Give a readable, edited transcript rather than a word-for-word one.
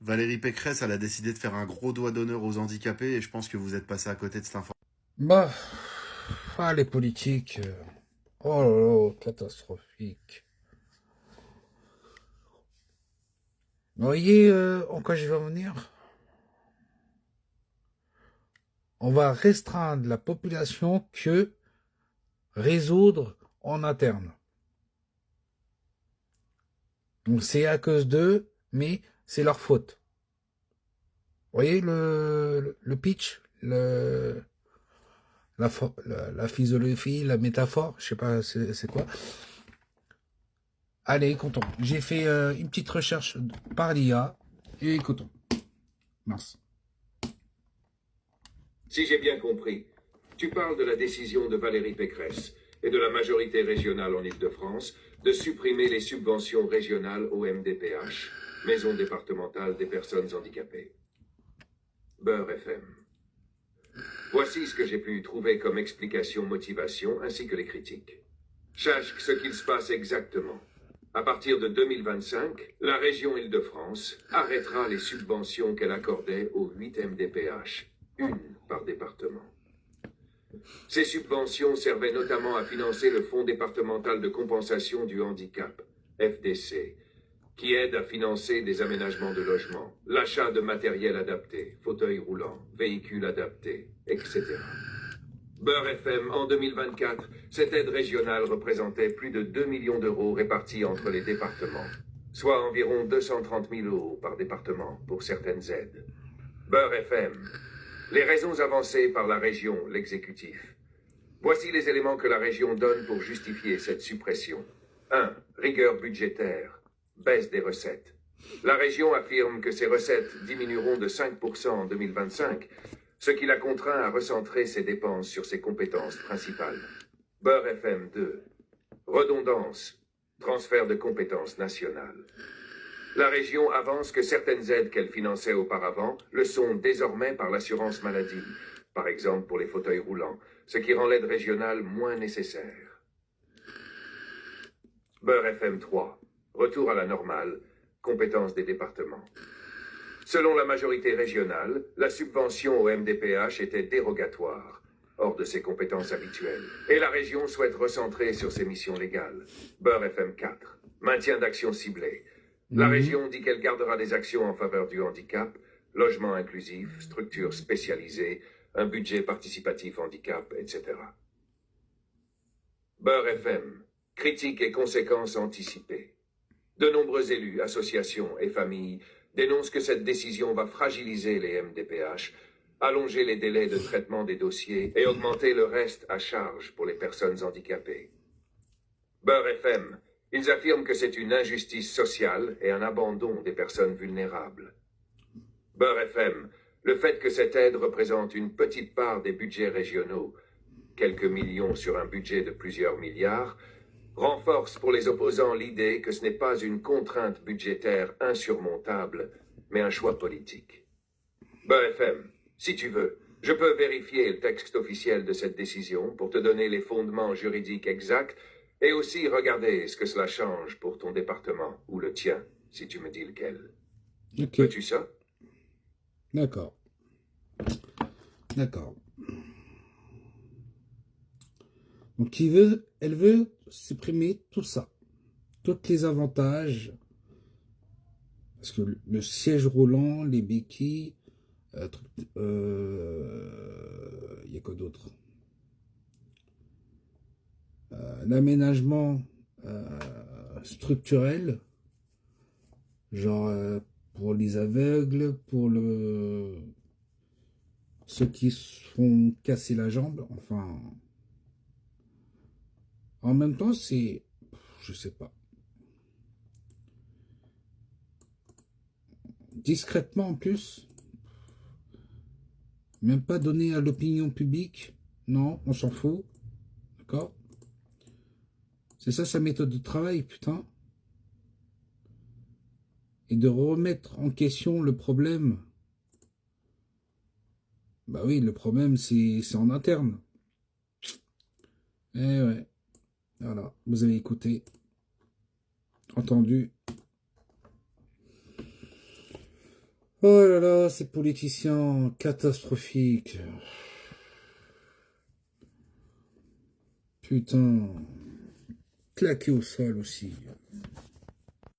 Valérie Pécresse, elle a décidé de faire un gros doigt d'honneur aux handicapés et je pense que vous êtes passé à côté de cette information. Bah, les politiques, oh là là, catastrophique. Vous voyez en quoi je vais en venir? On va restreindre la population que résoudre en interne. Donc c'est à cause d'eux, mais c'est leur faute. Vous voyez le pitch, la philosophie, la métaphore, je sais pas c'est quoi. Allez, écoutons. J'ai fait une petite recherche par l'IA et écoutons. Mince. Si j'ai bien compris, tu parles de la décision de Valérie Pécresse et de la majorité régionale en Île-de-France de supprimer les subventions régionales au MDPH, Maison départementale des personnes handicapées. Beurre FM. Voici ce que j'ai pu trouver comme explication, motivation, ainsi que les critiques. Sache ce qu'il se passe exactement. À partir de 2025, la région Île-de-France arrêtera les subventions qu'elle accordait aux 8 MDPH, une par département. Ces subventions servaient notamment à financer le Fonds départemental de compensation du handicap, FDC, qui aide à financer des aménagements de logement, l'achat de matériel adapté, fauteuils roulants, véhicules adaptés, etc. Beurre FM, en 2024, cette aide régionale représentait plus de 2 millions d'euros répartis entre les départements, soit environ 230 000 euros par département pour certaines aides. Beurre FM, les raisons avancées par la région, l'exécutif. Voici les éléments que la région donne pour justifier cette suppression. 1. Rigueur budgétaire. Baisse des recettes. La région affirme que ses recettes diminueront de 5% en 2025, ce qui la contraint à recentrer ses dépenses sur ses compétences principales. Beurre FM 2. Redondance. Transfert de compétences nationales. La région avance que certaines aides qu'elle finançait auparavant le sont désormais par l'assurance maladie, par exemple pour les fauteuils roulants, ce qui rend l'aide régionale moins nécessaire. Beurre FM 3. Retour à la normale. Compétences des départements. Selon la majorité régionale, la subvention au MDPH était dérogatoire, hors de ses compétences habituelles, et la région souhaite recentrer sur ses missions légales. Beurre FM 4. Maintien d'actions ciblées. La région dit qu'elle gardera des actions en faveur du handicap, logement inclusif, structures spécialisées, un budget participatif handicap, etc. Beurre FM. Critiques et conséquences anticipées. De nombreux élus, associations et familles dénoncent que cette décision va fragiliser les MDPH, allonger les délais de traitement des dossiers et augmenter le reste à charge pour les personnes handicapées. Beurre FM. Ils affirment que c'est une injustice sociale et un abandon des personnes vulnérables. Beurre FM. Le fait que cette aide représente une petite part des budgets régionaux, quelques millions sur un budget de plusieurs milliards, renforce pour les opposants l'idée que ce n'est pas une contrainte budgétaire insurmontable, mais un choix politique. Beurre FM, si tu veux, je peux vérifier le texte officiel de cette décision pour te donner les fondements juridiques exacts et aussi regarder ce que cela change pour ton département ou le tien, si tu me dis lequel. Ok. Veux-tu ça? D'accord. D'accord. Donc elle veut supprimer tout ça. Tous les avantages. Parce que le siège roulant, les béquilles, y a quoi d'autre? L'aménagement structurel, genre pour les aveugles, pour ceux qui se font casser la jambe, enfin, en même temps, c'est, je sais pas, discrètement en plus, même pas donné à l'opinion publique, non, on s'en fout, d'accord? C'est ça sa méthode de travail, putain. Et de remettre en question le problème. Bah oui, le problème, c'est en interne. Eh ouais. Voilà, vous avez écouté, entendu. Oh là là, ces politiciens catastrophiques. Putain. Claqué au sol aussi.